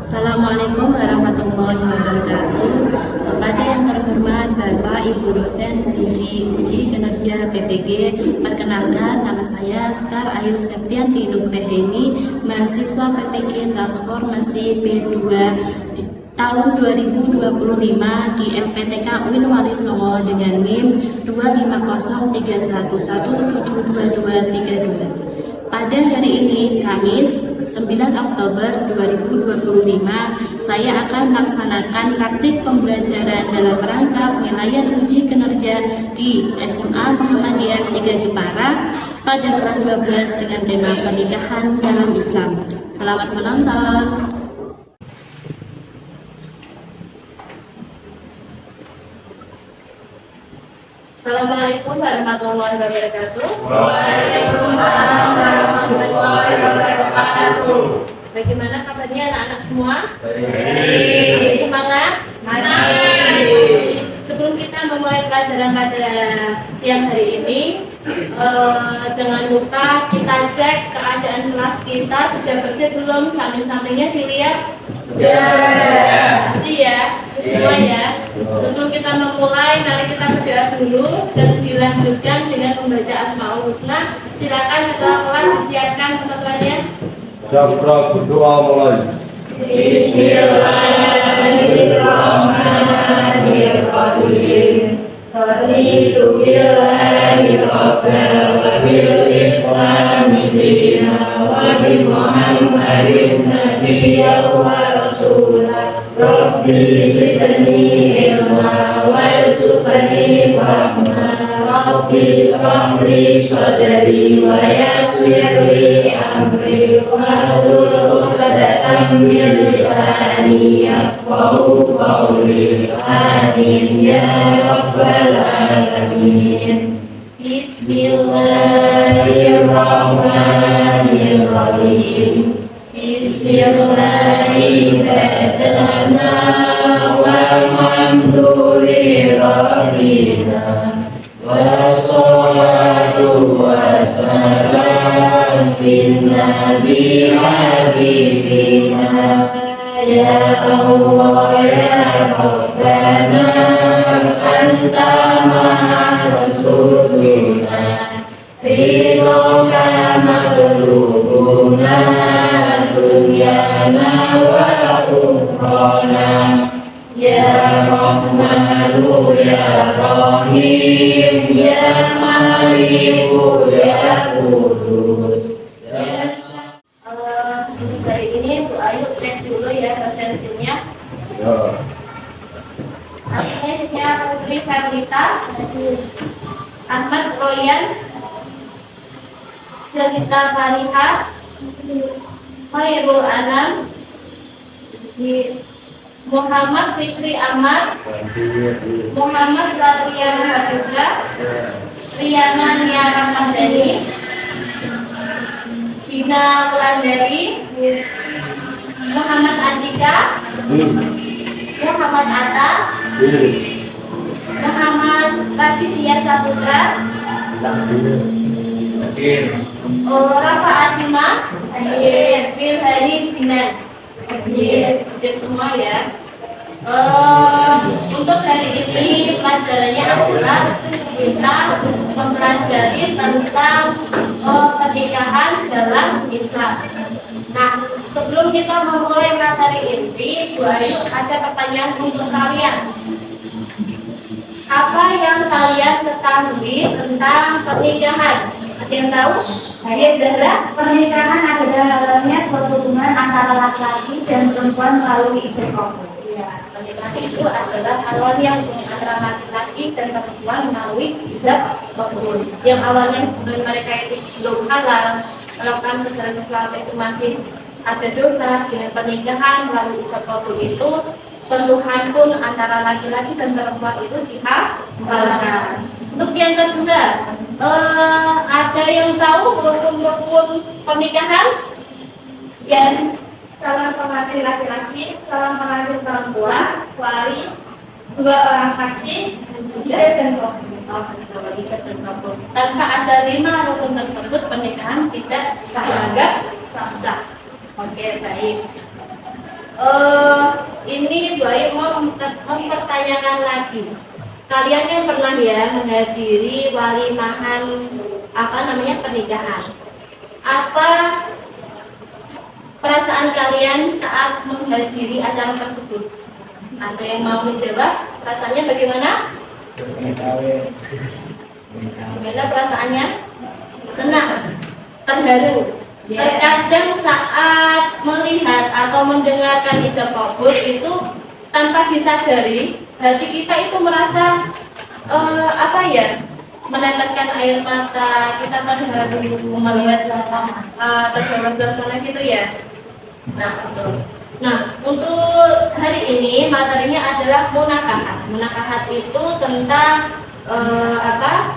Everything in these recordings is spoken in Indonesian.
Assalamualaikum warahmatullahi wabarakatuh. Kepada yang terhormat Bapak Ibu dosen penguji uji kinerja PPG, perkenalkan nama saya Sekar Ayu Septianti Nugraheni, mahasiswa PPG Transformasi P2 tahun 2025 di LPTK UIN Wali Songo dengan NIM 25031172232. Pada hari ini, Kamis 9 Oktober 2025, saya akan melaksanakan praktik pembelajaran dalam rangka penilaian uji kinerja di SMA Muhammadiyah 3 Jepara pada kelas 12 dengan tema pernikahan dalam Islam. Selamat menonton. Assalamualaikum warahmatullahi wabarakatuh. Waalaikumsalam warahmatullahi wabarakatuh. Bagaimana kabarnya anak-anak semua? Baik. Semangat? Mari. Sebelum kita memulai pelajaran pada siang hari ini, jangan lupa kita cek keadaan kelas kita sudah bersih belum, samping-sampingnya dilihat. Sudah. Bersih ya, semua ya. Sebelum kita memulai, mari kita berdoa dulu dan dilanjutkan dengan membaca Asmaul Husna. Silakan ketua kelas disiapkan teman-temannya. Siapa berdoa mulai? Bismillahirrahmanirrahim. Raditu billahi rabban wa bil islami dinan wa bi Muhammadin nabiyyan wa rasulan. Rabbi zidni ilma warzuqni fahma. Rabbi ishrah li sadri wa yassir li amri wahlul 'uqdatam min lisani yafqahu qawli. Amin ya rabbal alamin. Bismillahirrahmanirrahim. Bismillahirrahmanirrahim. Walhamdulillahi rabbina. Wassalatu wassalam bin nabi habibina. Ya Allah ya Rabbana anta ma'a rasuluna. Ridhoka matlubuna dunyana wa ukhrana. Ya Rahmanu ya Rahim ya Maliku ya Kudus. Untuk hari ini Bu Ayu cek dulu ya presensinya. Agnesnya Putri Karlita, Ahmad Royan, Jelita Fariha, Khairul Anam, Muhammad Fikri Ahmad, Muhammad Satria Mahaputra, Riana Nia Ramadhani, Dina Wulandari, Muhammad Andika, Muhammad Atta, Muhammad Raditya Saputra, Rafa Asima, Wilhani Jinan. Oke semua ya. Untuk hari ini pelajarannya adalah kita mempelajari tentang pernikahan dalam Islam. Nah, sebelum kita memulai materi inti, Bu Ayu ada pertanyaan untuk kalian. Apa yang kalian ketahui tentang pernikahan? Ada yang tahu? Ya, Zahra, pernikahan adalah suatu hubungan antara laki-laki dan perempuan melalui ijab kabul. Ya, pernikahan itu adalah awalnya hubungan antara laki-laki dan perempuan melalui ijab kabul. Yang awalnya hubungan mereka itu belum halal, melakukan segala sesuatu itu masih ada dosa. Dengan pernikahan melalui ijab kabul itu sentuhan pun antara laki-laki dan perempuan itu dihalalkan. Untuk yang kedua, ada yang tahu rukun-rukun pernikahan? Ya, Calon pengantin laki-laki, calon pengantin perempuan, wali, 2 orang saksi, ijab dan kabul. Tanpa ada 5 rukun tersebut, pernikahan tidak dianggap sah. Oke, baik. Ini Bu Ayu mau mempertanyakan lagi. Kalian yang pernah ya menghadiri walimahan pernikahan. Apa perasaan kalian saat menghadiri acara tersebut? Ada yang mau menjawab? Perasaannya bagaimana? Gimana perasaannya? Senang, terharu. Terkadang saat melihat atau mendengarkan ijab kabul itu tanpa disadari hati kita itu merasa meneteskan air mata, kita terharu melihat suasana, terbawa suasana gitu ya. Nah, untuk hari ini materinya adalah munakahat. Munakahat itu tentang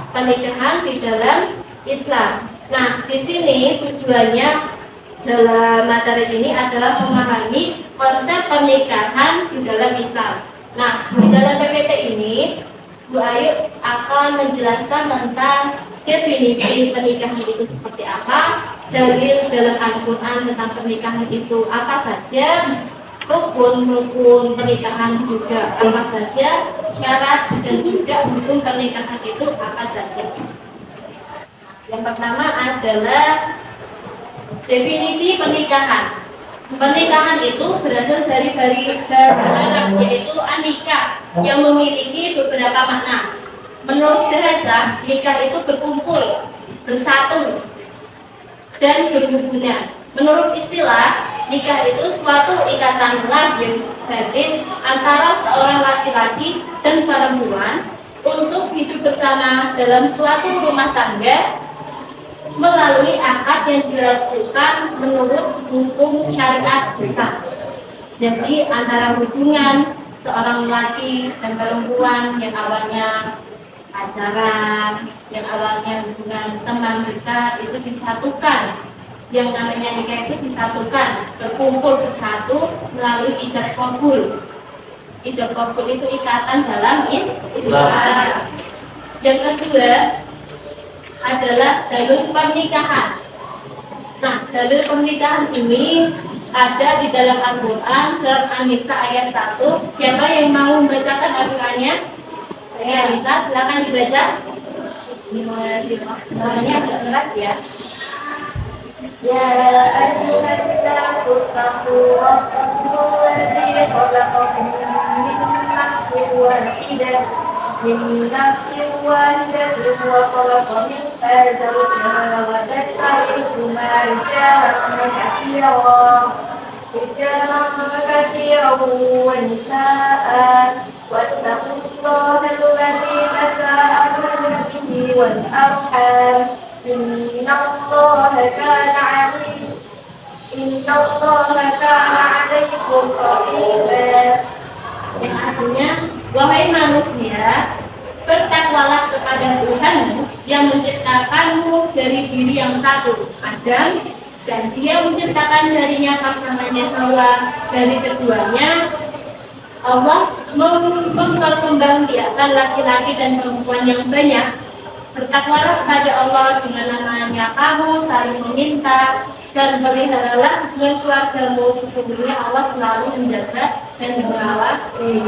pernikahan di dalam Islam. Nah, di sini tujuannya dalam materi ini adalah memahami konsep pernikahan di dalam Islam. Nah, di dalam PPT ini Bu Ayu akan menjelaskan tentang definisi pernikahan itu seperti apa, dalil dalam Al-Quran tentang pernikahan itu apa saja, rukun pernikahan juga apa saja, syarat dan juga hukum pernikahan itu apa saja. Yang pertama adalah definisi pernikahan. Pernikahan itu berasal dari bahasa Arab, yaitu anikah, yang memiliki beberapa makna. Menurut bahasa, nikah itu berkumpul, bersatu, dan berhubungan. Menurut istilah, nikah itu suatu ikatan lahir batin antara seorang laki-laki dan perempuan untuk hidup bersama dalam suatu rumah tangga melalui akad yang dilakukan menurut hukum syariat Islam. Jadi antara hubungan seorang laki dan perempuan yang awalnya pacaran, yang awalnya hubungan teman dekat itu disatukan. Yang namanya nikah itu disatukan, berkumpul bersatu melalui ijab kabul. Ijab kabul itu ikatan dalam Islam. Yang kedua adalah dalil pernikahan. Nah, dalil pernikahan ini ada di dalam Al-Quran surat An-Nisa ayat 1. Siapa yang mau membacakan Al-Qurannya? Saya Nisa, silakan dibaca. Namanya agak keras ya. Ya ayyuhan nasu taqu rabbakum alladzi khalaqakum min nafsin wahidah وخلق منها زوجها وبث منهما رجالا كثيرا ونساء واتقوا الله الذي تساءلون به والأرحام إن الله كان عليكم رقيبا. Yang artinya, wahai manusia, bertakwalah kepada Tuhanmu yang menciptakanmu dari diri yang satu, Adam, dan Dia menciptakan darinya pasangannya Hawa. Dari keduanya, Allah memperkembangbiakan laki-laki dan perempuan yang banyak. Bertakwalah kepada Allah dengan namanya kamu saling meminta dan peliharalah dengan keluargamu. Sesungguhnya Allah selalu menjaga dan mengawasi.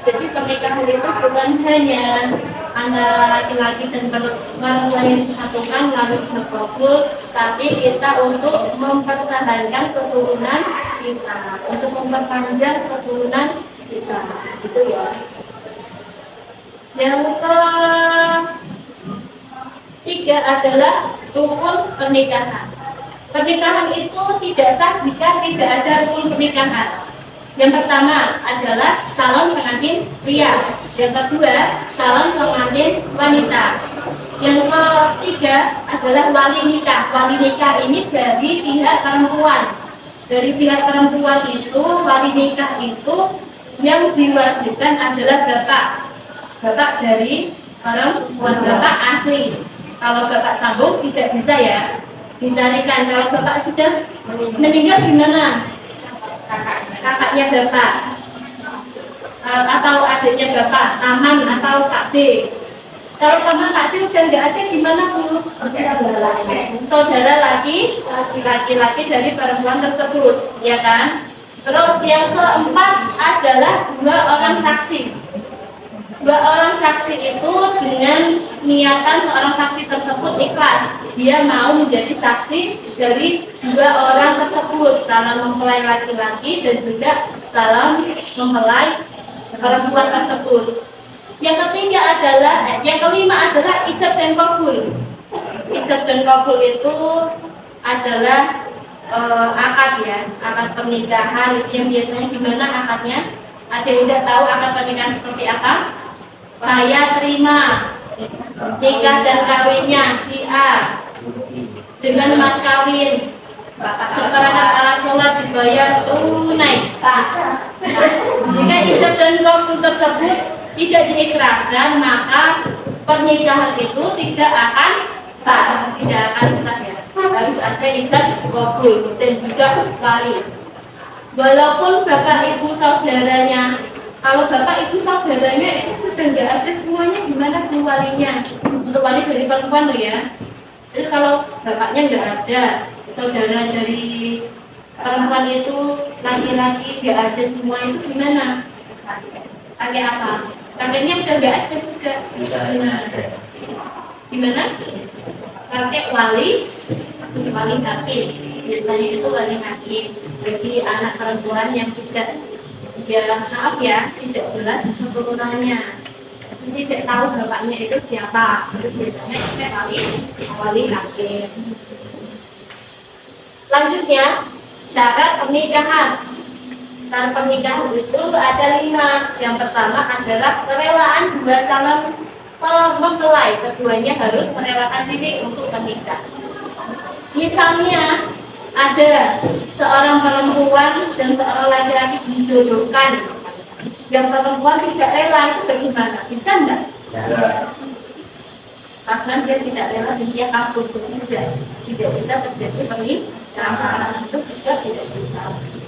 Jadi pernikahan itu bukan hanya antara laki-laki dan perempuan yang disatukan lalu kabul, tapi kita untuk mempertahankan keturunan kita, untuk memperpanjang keturunan kita, gitu ya. Yang ketiga adalah rukun pernikahan. Pernikahan itu tidak sah jika tidak ada rukun pernikahan. Yang pertama adalah calon pengantin pria. Yang kedua, calon pengantin wanita. Yang ketiga adalah wali nikah. Wali nikah ini dari pihak perempuan. Dari pihak perempuan itu, wali nikah itu yang diwajibkan adalah bapak. Bapak dari perempuan, bapak asli. Kalau bapak sambung tidak bisa ya. Dicarikan kalau bapak sudah meninggal gimana? Kakaknya bapak atau adiknya bapak, paman atau Pak B. Kalau paman Pak B udah nggak ada gimana Bu? Saudara laki-laki dari perempuan tersebut, ya kan? Terus yang keempat adalah dua orang saksi. Dua orang saksi itu dengan niatan seorang saksi tersebut ikhlas, dia mau menjadi saksi dari dua orang tersebut dalam mempelai laki-laki dan juga dalam mempelai perempuan tersebut. Yang ketiga adalah, yang kelima adalah ijab dan kabul. Ijab dan kabul itu adalah akad ya, akad pernikahan itu yang biasanya gimana akadnya? Ada yang udah tahu akad pernikahan seperti apa? Saya terima nikah dan kawinnya si A dengan mas kawin seperangkat alat sholat dibayar tunai sah. Jika ijab dan kabul tersebut tidak diikrarkan, maka pernikahan itu tidak akan sah, tidak akan sah ya. Harus ada ijab kabul dan juga wali. Walaupun bapak ibu saudaranya, kalau bapak ibu saudaranya itu sudah nggak ada semuanya, gimana bu walinya? Untuk wali dari perempuan loh ya. Jadi kalau bapaknya nggak ada, saudara dari perempuan itu laki-laki nggak ada semua, itu gimana? Pakai apa? Kakeknya udah nggak ada juga. Gimana? Pakai wali hakim. Biasanya itu wali hakim. Jadi anak perempuan yang tidak, ya maaf ya, tidak jelas keturunannya, tidak tahu bapaknya itu siapa, itu biasanya pakai wali hakim. Lanjutnya, syarat pernikahan. Syarat pernikahan itu ada 5. Yang pertama adalah kerelaan dua calon mempelai, keduanya harus merelakan diri untuk menikah. Misalnya ada seorang perempuan dan seorang laki-laki dijodohkan, yang perempuan tidak rela, itu bagaimana? Bisa enggak? Karena dia tidak rela dan dia kabur, tidak bisa terjadi pernikahan, itu juga tidak bisa.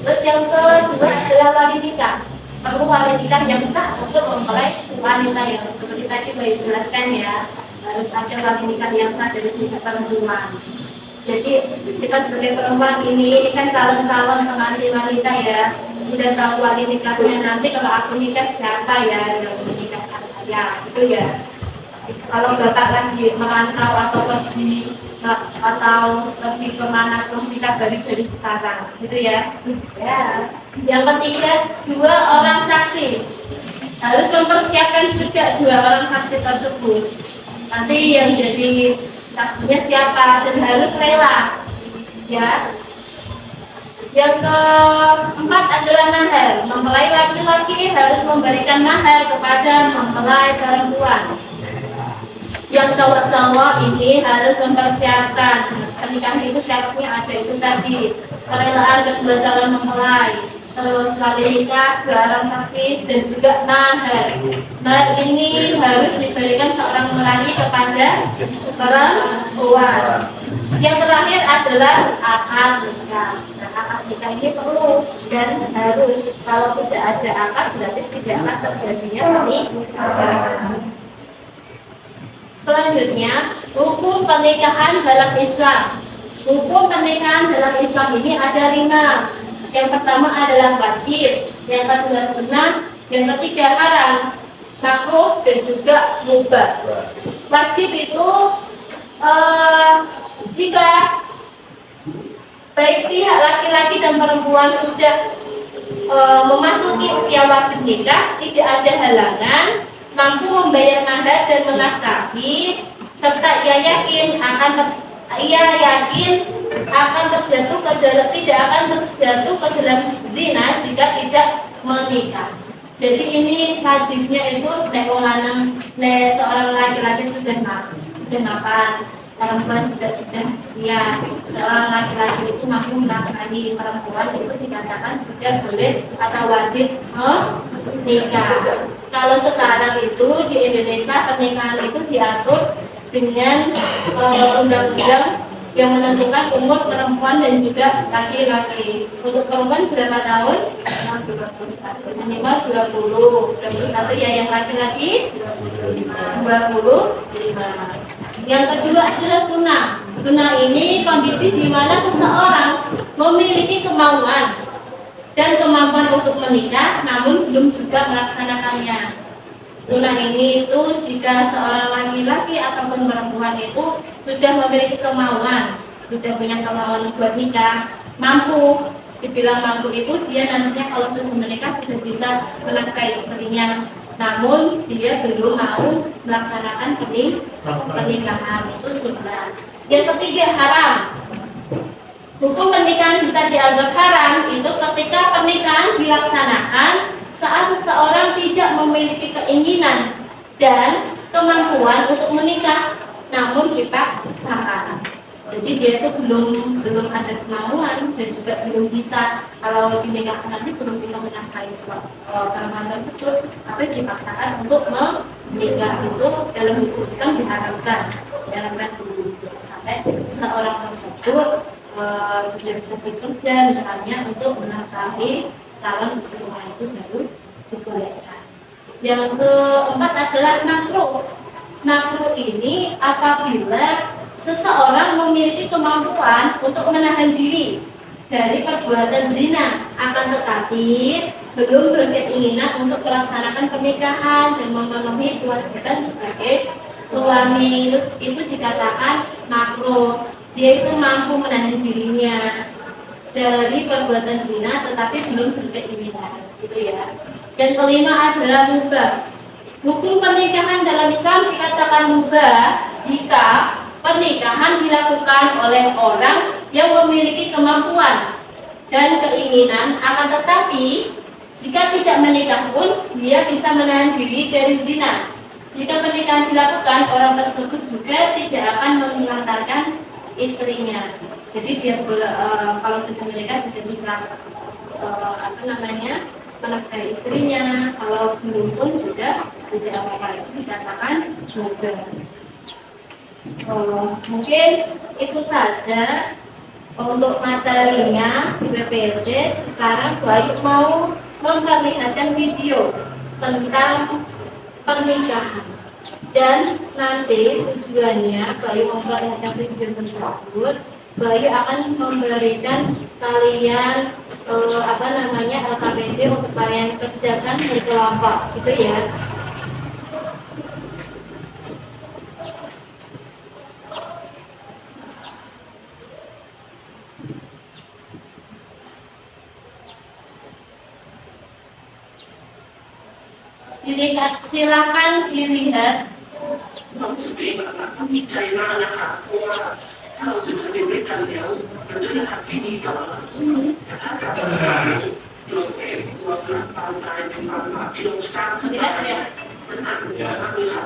Terus yang kedua adalah wali nikah. Perlu wali nikah yang sah untuk mempelai wanita yang seperti tadi saya jelaskan ya, harus ada wali nikah yang sah dari pihak perempuan. Jadi kita sebagai perempuan ini kan calon-calon pengantin wanita ya, sudah tahu wali nikahnya, nanti kalau aku nikah siapa ya yang menikahkan saya, itu ya. Kalau bapak lagi merantau atau pergi kemana pun kita balik dari sekarang, gitu ya. Ya. Yang ketiga, dua orang saksi. Harus mempersiapkan juga dua orang saksi tersebut. Nanti yang jadi saksinya siapa dan harus rela, ya. Yang keempat adalah mahar. Mempelai laki-laki harus memberikan mahar kepada mempelai perempuan. Yang cowok-cowok ini harus mempersiapkan pernikahan itu, syaratnya ada itu tadi, kerelaan kedua calon mempelai, terus wali nikah, dua orang saksi, dan juga mahar. Mahar ini harus diberikan seorang lelaki kepada perempuan. Yang terakhir adalah akad nikah. Nah, akad nikah ini perlu dan harus. Kalau tidak ada akad berarti tidak akan terjadinya pernikahan. Selanjutnya, hukum pernikahan dalam Islam. Hukum pernikahan dalam Islam ini ada 5. Yang pertama adalah wajib, yang kedua sunnah, yang ketiga haram, makruh, dan juga mubah. Wajib itu jika baik pihak laki-laki dan perempuan sudah memasuki usia wajib nikah, tidak ada halangan, mampu membayar mahar dan menafkahi, serta ia yakin akan terjatuh ke dalam, tidak akan terjatuh ke dalam zina jika tidak menikah. Jadi ini wajibnya itu seorang laki-laki sudah mapan, perempuan juga sudah siap. Seorang laki-laki itu mampu menafkahi perempuan, itu dikatakan sudah boleh atau wajib menikah. Kalau sekarang itu di Indonesia pernikahan itu diatur dengan undang-undang yang menentukan umur perempuan dan juga laki-laki. Untuk perempuan berapa tahun? 21. Minimal 21 ya, yang laki-laki 25. Yang kedua adalah sunnah. Sunnah ini kondisi di mana seseorang memiliki kemauan dan kemampuan untuk menikah namun belum juga melaksanakannya. Sunnah ini itu jika seorang laki-laki ataupun perempuan itu sudah memiliki kemauan, sudah punya kemauan buat nikah, mampu, dibilang mampu itu dia nantinya kalau sudah menikah sudah bisa menafkahi istrinya, namun dia belum mau melaksanakan pernikahan, itu sunnah. Yang ketiga, haram. Hukum pernikahan bisa dianggap haram itu ketika pernikahan dilaksanakan saat seseorang tidak memiliki keinginan dan kemampuan untuk menikah, namun dipaksakan. Jadi dia itu belum ada kemauan dan juga belum bisa, kalau dinikahkan nanti belum bisa menafkahi perempuan tersebut, tapi dipaksakan untuk menikah. Itu dalam hukum Islam diharamkan dulu sampai seorang tersebut sudah bisa bekerja misalnya untuk menafkahi calon istrinya, itu baru dibolehkan. Yang keempat adalah makruh. Makruh ini apabila seseorang memiliki kemampuan untuk menahan diri dari perbuatan zina, akan tetapi belum berkeinginan untuk melaksanakan pernikahan dan memenuhi kewajiban sebagai suami, itu dikatakan makruh. Dia itu mampu menahan dirinya dari perbuatan zina tetapi belum berkeinginan, gitu ya. Dan kelima adalah mubah. Hukum pernikahan dalam Islam dikatakan mubah jika pernikahan dilakukan oleh orang yang memiliki kemampuan dan keinginan, akan tetapi jika tidak menikah pun dia bisa menahan diri dari zina. Jika pernikahan dilakukan, orang tersebut juga tidak akan menelantarkan istrinya. Jadi dia kalau sudah menikah sudah bisa menafkahi istrinya. Kalau belum pun juga tidak apa-apa, itu dikatakan mubah. Mungkin itu saja untuk materinya di PPLD. Sekarang Bu Ayu mau memperlihatkan video tentang pernikahan. Dan nanti tujuannya Bayu memperlihatkan video tersebut, Bayu akan memberikan kalian LKPD untuk kalian kerjakan di kelompok, gitu ya. Silakan dilihat. ความรู้สึกตัวเองแบบดีใจมากนะคะเพราะว่าถ้าเราถึงทะเลด้วยกันแล้วมันจะได้ทำที่ดีต่อแต่ถ้าการสร้างเราเองตัวหลักตามกายเป็นความหลักที่เราสร้างขึ้นมามันอาจจะยากมากเลยค่ะ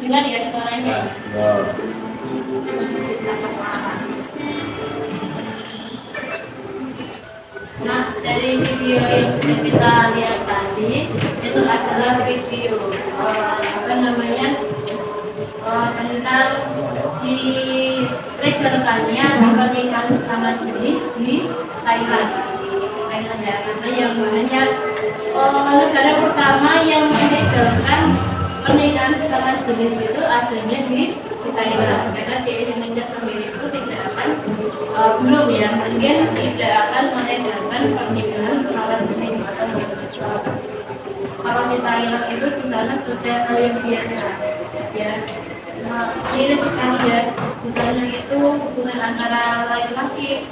Dengar ya suaranya. Nah, dari video yang sudah kita lihat tadi itu adalah video tentang dilegalkannya pernikahan sesama jenis di Thailand ya, karena yang banyak negara pertama yang melegalkan pernikahan sesama jenis itu adanya di Thailand, karena di Indonesia sendiri itu tidak akan belum ya, mungkin tidak akan melegalkan pernikahan sesama jenis atau homoseksual. Kalau di Thailand itu di sana sudah hal yang biasa ya. Ini sekali ya, di sana itu hubungan antara laki-laki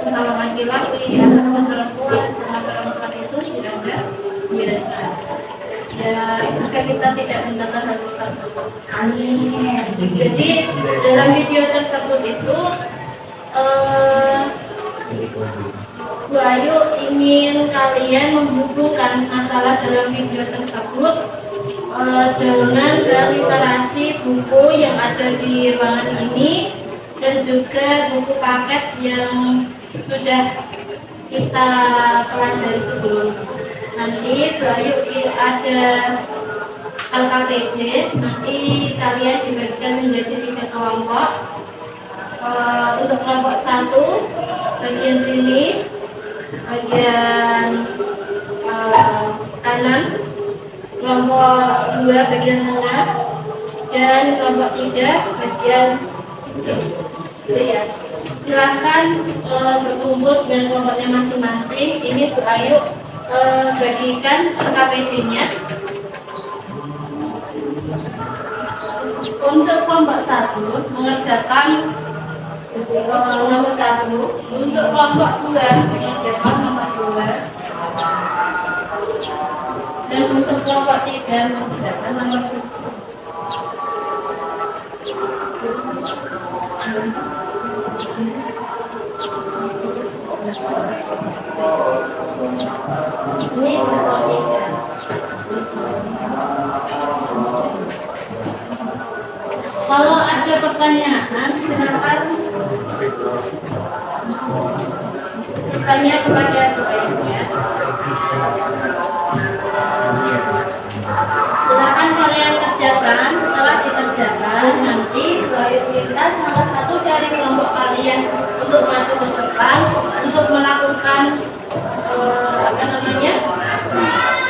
sesama laki-laki atau perempuan sama perempuan itu tidak biasa. Ya, semoga kita tidak mendapat hasil tersebut. Amin. Jadi dalam video tersebut itu Bu Ayu ingin kalian menghubungkan masalah dalam video tersebut dengan literasi buku yang ada di ruangan ini dan juga buku paket yang sudah kita pelajari sebelumnya. Nanti Bu Ayu ada LKPD, nanti kalian dibagikan menjadi 3 kelompok. Untuk kelompok 1 bagian sini, bagian kanan, kelompok 2 bagian tengah, dan kelompok 3 bagian itu ya. Silahkan berkumpul dengan kelompoknya masing-masing. Ini Bu Ayu bagikan KPT-nya. Untuk kelompok 1 mengerjakan nomor 1. Untuk kelompok 2 mengerjakan nomor 2. Dan untuk kelompok 3 mengerjakan nomor 3. Ini kelompok 3. Kalau ada pertanyaan, silakan bertanya kepada Bu Ayu ya. Silakan kalian kerjakan. Setelah dikerjakan, nanti Bu Ayu minta salah satu dari kelompok kalian untuk maju ke depan untuk melakukan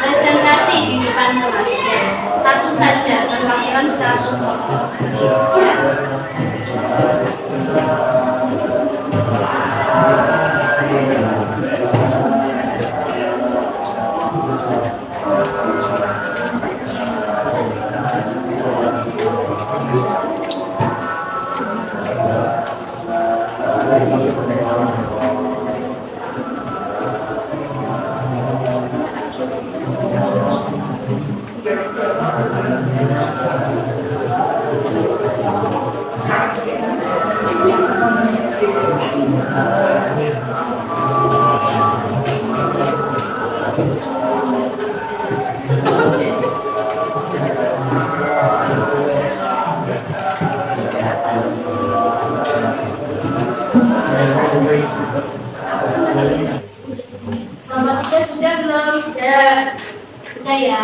presentasi di depan kelasnya. Satu saja, perwakilan satu kelompok. Ya. Nomor 3 sudah belum? Sudah ya.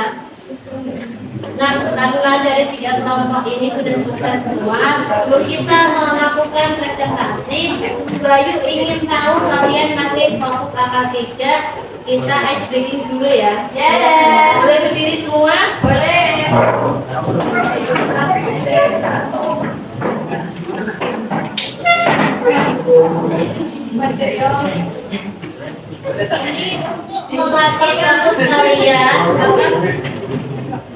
Nah, karena dari 3 kelompok ini sudah selesai semua, lalu kita melakukan presentasi. Bayu ingin tahu kalian masih fokus apa tidak? Kita ice breaking dulu ya. Boleh berdiri semua? Boleh. Ini untuk melatih kampus kalian.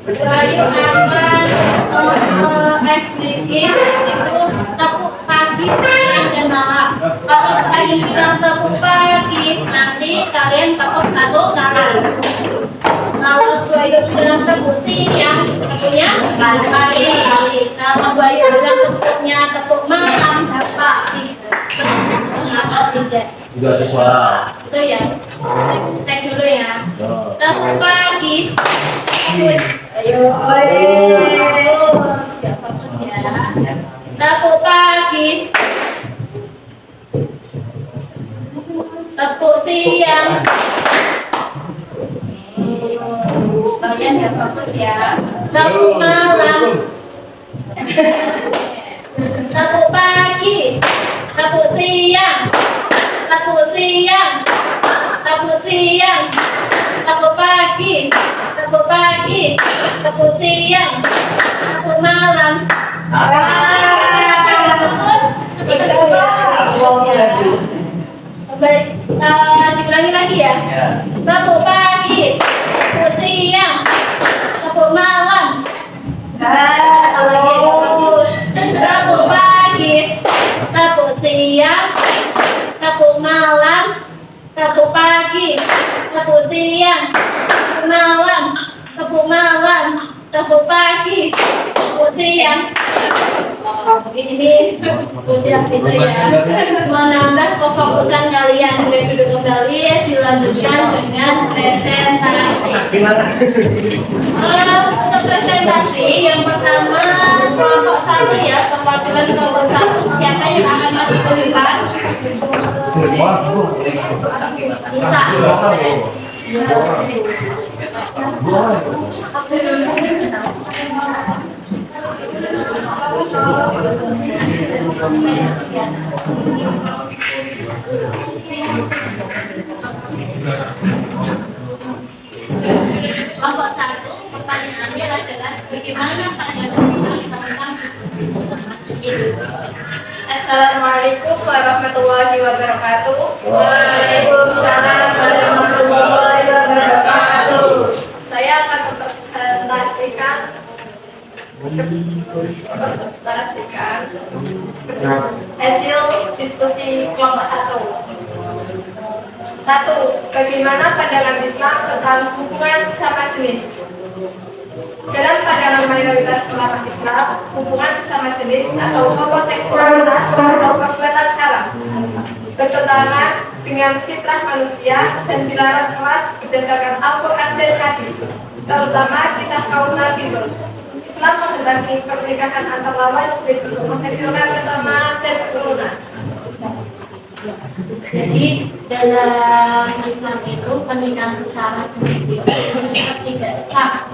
Bayu akan ice breaking itu tepuk pagi, siang, dan malam. Kalau Bayu bilang tepuk pagi, nanti kalian tepuk 1 kali. Kalau Bayu bilang tepuk siang, tepuknya kali. Kalau Bayu bilang tepuk malam, dapat 3. Juga ada suara. Itu ya. Cek dulu ya. Tepuk pagi. Ayo, siap fokus ya. Tepuk pagi. Tepuk siang. Kalian ya fokus ya. Tepuk malam. Tepuk pagi. Tepuk siang. Tepuk siang. Tepuk siang. Tepuk pagi. Tepuk pagi. Tepuk siang. Tepuk malam. Terus itu ya. Baik, diulangi lagi ya. Tepuk pagi. Tepuk siang. Tepuk malam. Tepuk pagi. Tepuk siang. Tepuk malam. Tepuk pagi. Tepuk siang. Tepuk malam. Tepuk malam. Tepuk pagi. Tepuk siang. Ini udah gitu ya. Menambah kefokusan kalian. Boleh duduk kembali. Dilanjutkan dengan presentasi. Untuk presentasi yang pertama kelompok 1 ya, perwakilan kelompok 1. Siapa yang akan maju ke depan? Bisa. Kelompok 1, pertanyaannya adalah bagaimana Pak Dadang tentang Assalamualaikum warahmatullahi wabarakatuh. Waalaikumsalam warahmatullahi wabarakatuh. Saya akan mempresentasikan hasil diskusi kelompok 1. Bagaimana pandangan Islam tentang hubungan sesama jenis? Dalam pandangan mayoritas ulama Islam, hubungan sesama jenis atau homoseksualitas atau perbuatan haram bertentangan dengan fitrah manusia dan dilarang keras berdasarkan Al-Quran dan hadis, terutama kisah kaum Nabi Lut. Islam menghendaki pernikahan antar lawan jenis untuk menghasilkan keturunan dan keturunan. Jadi dalam Islam itu pernikahan sesama jenis itu tidak sah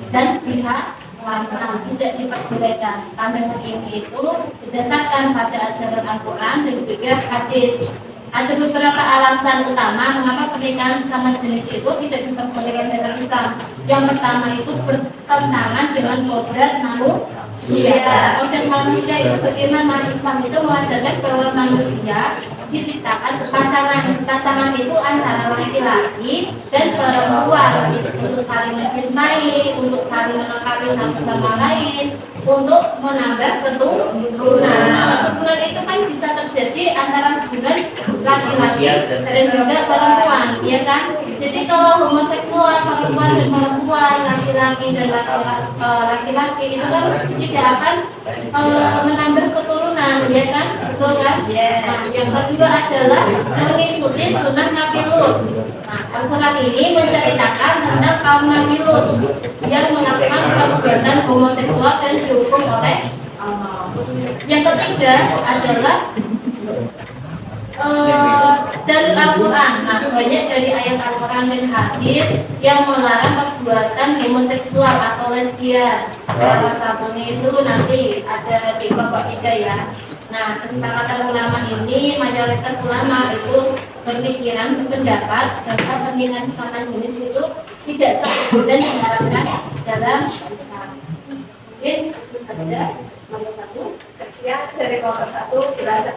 dan pihak wanita tidak diperbolehkan. Pandangan ini itu berdasarkan pada ajaran Al-Quran dan juga hadis. Ada beberapa alasan utama mengapa pernikahan sesama jenis itu tidak diperbolehkan dalam Islam. Yang pertama itu bertentangan dengan kodrat manusia. Kodrat manusia itu bagaimana Islam itu mengajarkan bahwa manusia diciptakan pasangan itu antara laki-laki dan perempuan untuk saling mencintai, untuk saling melengkapi satu sama lain, untuk menambah keturunan. Keturunan itu kan bisa terjadi antara hubungan laki-laki dan juga perempuan, ya kan? Jadi kalau homoseksual perempuan dan perempuan, laki-laki dan laki-laki itu kan tidak akan menambah keturunan, ya kan? Betul kan? Nah, yang kedua adalah mengikuti sunnah Nabi Lut. Nah, Al-Quran ini menceritakan tentang kaum Nabi Lut yang melakukan perbuatan homoseksual dan dihukum oleh Allah. Yang ketiga adalah dari Al-Quran. Nah, banyak dari ayat Al-Quran dan hadis yang melarang perbuatan homoseksual atau lesbian. Salah satunya itu nanti ada di kelompok 3 ya. Nah, kesepakatan ulama ini, mayoritas ulama itu berpendapat bahwa pernikahan sesama jenis itu tidak sah dan diharapkan dalam Islam. Mungkin itu saja nomor 1. Sekian dari kelompok 1. Bila ada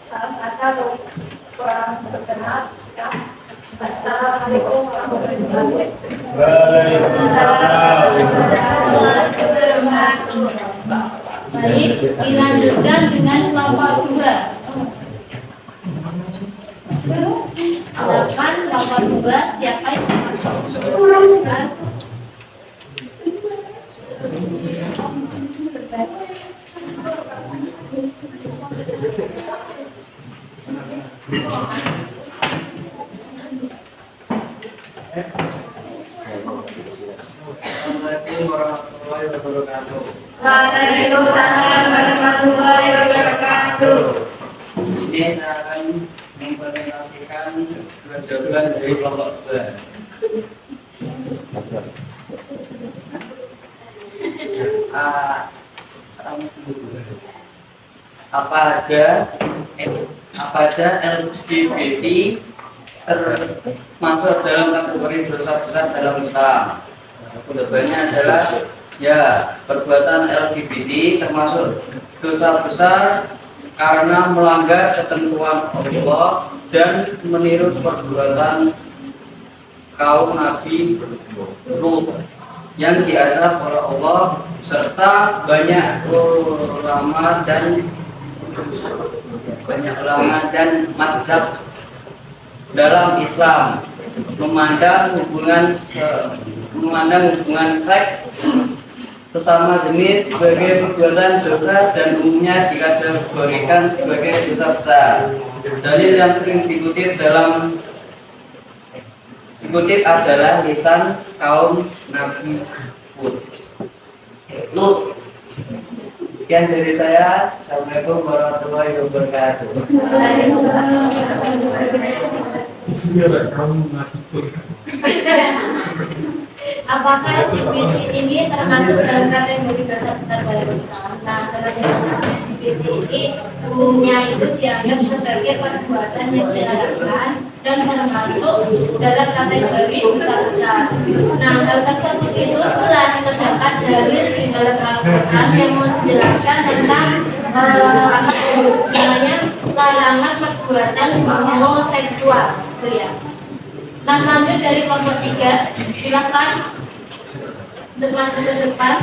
salah kata atau kurang berkenan, Assalamualaikum warahmatullahi wabarakatuh. Baik, dilanjutkan dengan kelompok 2. Silakan kelompok 2, siapa yang Assalamualaikum warahmatullahi wabarakatuh. Waalaikumsalam warahmatullahi wabarakatuh. Ini saya akan mempresentasikan jawaban dari kelompok 2. Apa aja LGBT termasuk dalam kategori dosa besar dalam Islam? Jawabannya adalah ya, perbuatan LGBT termasuk dosa besar karena melanggar ketentuan Allah dan meniru perbuatan kaum Nabi Lut yang diazab oleh Allah, serta banyak ulama dan mazhab dalam Islam memandang hubungan seks sesama jenis sebagai perbuatan dosa dan umumnya dikategorikan sebagai dosa besar. Dalil yang sering dikutip adalah lisan kaum Nabi Lut. Sekian dari saya. Assalamualaikum warahmatullahi wabarakatuh. Apakah LGBT ini termasuk dalam kategori dosa besar dalam Islam? Nah, dalam Islam LGBT ini umumnya itu dianggap sebagai perbuatan yang dilarang dan termasuk dalam kategori dosa besar. Nah, hal tersebut itu jelas terdapat dalil di dalam Al-Quran yang menjelaskan tentang larangan perbuatan homoseksual, gitu ya. Nah, lanjut dari kelompok 3, silakan untuk maju ke depan.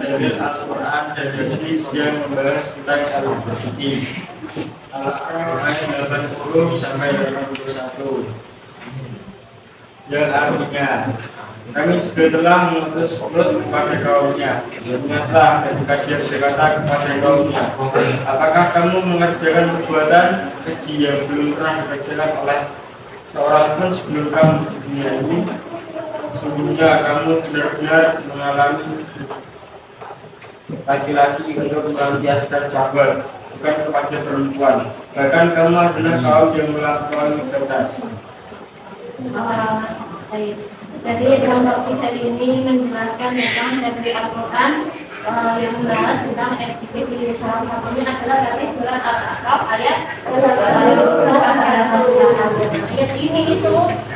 Dari Al-Quran dan hadis yang membahas tentang al-suci Al-Quran ayat 80 sampai 81 yang artinya kami juga telah mengutus Lut kepada kaumnya. Ingatlah ketika dia berkata kepada kaumnya, apakah kamu mengerjakan perbuatan keji yang belum pernah dikerjakan oleh seorang pun sebelum kamu di dunia ini? Sungguhnya kamu benar-benar mengalami laki-laki untuk melampiaskan sabar, bukan kepada perempuan. Bahkan kamu adalah kaum yang melakukan batas. Jadi kelompok kita ini menjelaskan tentang dari Al-Quran yang membahas tentang LGBT. Salah satunya adalah dari surat Al-A'raf ayat 20. Ayat ini itu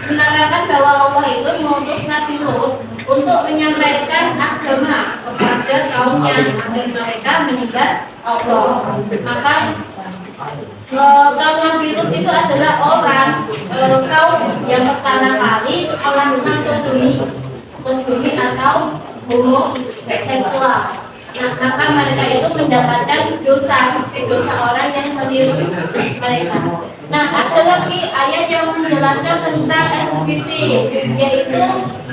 menerangkan bahwa Allah itu mengutus Nabi Lut untuk menyampaikan agama kepada kaumnya agar mereka menyembah Allah. Maka kaum Nabi Lut itu adalah orang kaum yang pertama kali melakukan sodomi atau homoseksual. Nah, maka mereka itu mendapatkan dosa seperti dosa orang yang meniru mereka. Nah, ada lagi ayat yang menjelaskan tentang LGBT, yaitu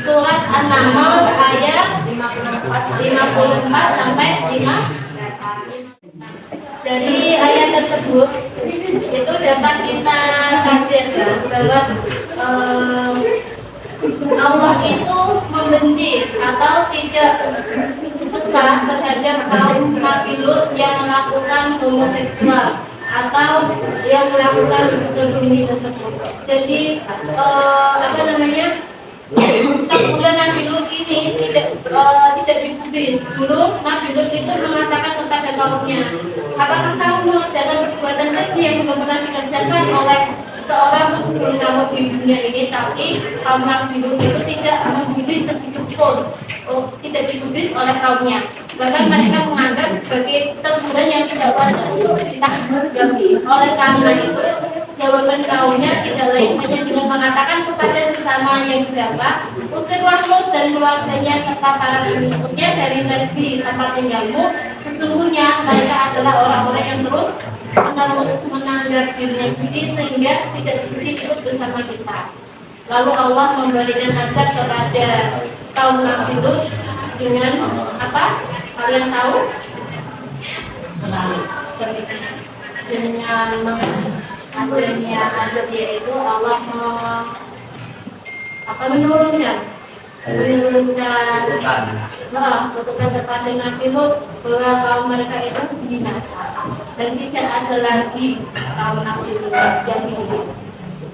surat An-Nahl ayat 54 sampai 5. Dari ayat tersebut itu dapat kita tafsirkan bahwa Allah itu membenci atau tidak suka terhadap kaum Nabi Lut yang melakukan homoseksual atau yang melakukan sodomi tersebut. Jadi kemudian Nabi Lut ini tidak digubris. Dulu Nabi Lut itu mengatakan kepada kaumnya, apakah kamu mengerjakan perbuatan keji yang belum pernah dikerjakan oleh seorang sebelum kamu di dunia ini? Tapi kaum Nabi Lut itu tidak menggubris sedikit pun, tidak digubris oleh kaumnya. Bahkan mereka menganggap sebagai teguran yang tidak wajar untuk ditanggapi. Oleh karena itu, jawaban kaumnya tidak lain hanya dengan mengatakan kepada sesama yang berapa, usirlah Lut dan keluarganya serta para pengikutnya dari negeri tempat tinggalmu. Sesungguhnya mereka adalah orang-orang yang terus menanggap dirinya suci sehingga tidak suci ikut bersama kita. Lalu Allah memberikan azab kepada kaum Nabi Lut dengan apa? Kalian tahu? Dengan adanya azab, yaitu Allah menurunkan kutukan kepada Nabi Lut bahwa kaum mereka itu binasa dan tidak ada lagi kaum Nabi Lut yang hidup.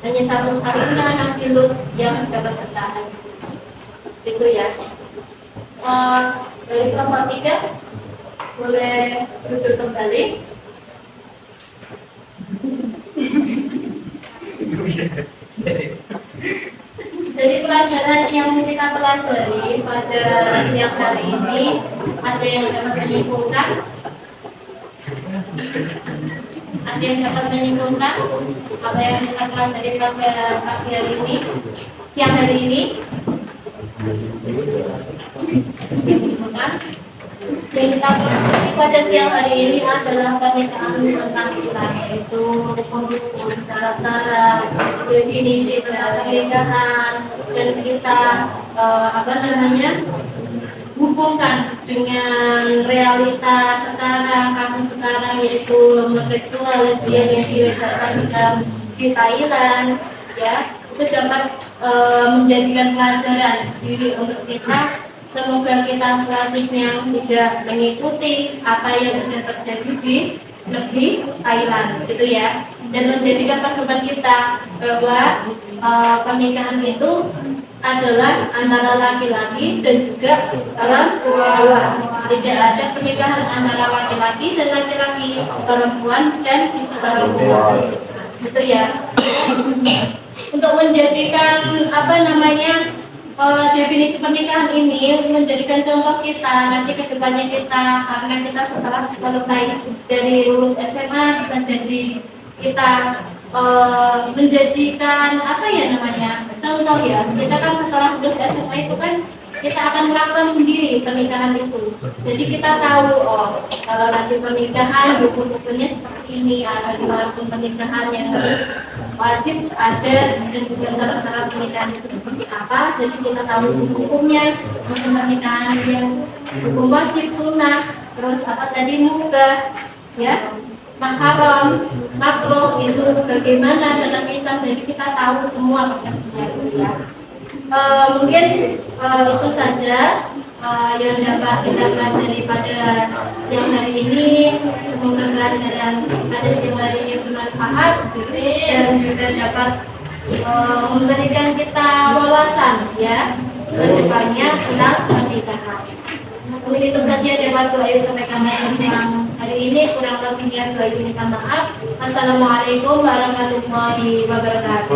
Hanya satu-satunya Nabi Lut yang dapat bertahan. Itu ya. Dari kelompok 3 boleh duduk kembali. Jadi pelajaran yang kita pelajari pada siang hari ini, ada yang dapat menyimpulkan? Ada yang dapat menyimpulkan apa yang kita pelajari pada pagi hari ini, siang hari ini? Menyimpulkan? Yang kita pelajari pada siang hari ini adalah pernyataan tentang Islam, yaitu hukum-hukum, syarat-syarat, definisi pernikahan, dan kita hubungkan dengan realita sekarang, kasus sekarang, yaitu homoseksual, lesbian yang dilegalkan di Thailand, ya, itu dapat menjadikan pelajaran diri untuk kita. Semoga kita selanjutnya tidak mengikuti apa yang sudah terjadi di negeri Thailand, gitu ya, dan menjadikan pedoman kita bahwa pernikahan itu adalah antara laki-laki dan juga perempuan. Tidak ada pernikahan antara laki-laki dan laki-laki, perempuan dan perempuan. Gitu ya. Untuk menjadikan definisi pernikahan ini menjadikan contoh kita nanti ke depannya kita, karena kita setelah selesai dari lulus SMA bisa jadi kita menjadikan contoh ya. Kita kan setelah lulus SMA itu kan kita akan melakukan sendiri pernikahan itu. Jadi kita tahu kalau nanti pernikahan hukum-hukumnya seperti ini, ada hukum pernikahan yang harus wajib ada dan juga syarat-syarat pernikahan itu seperti apa. Jadi kita tahu hukum-hukumnya, hukum pernikahan yang hukum wajib, sunnah, terus mubah, ya, mahram, makruh itu bagaimana dalam Islam. Jadi kita tahu semua persepsinya itu ya. Mungkin itu saja yang dapat kita pelajari pada siang hari ini. Semoga pelajaran pada siang hari ini bermanfaat dan juga dapat memberikan kita wawasan ya ke depannya tentang pernikahan. Mungkin itu saja dapat doa sampaikan pada siang hari ini. Kurang lebihnya doa ini minta maaf. Assalamualaikum warahmatullahi wabarakatuh.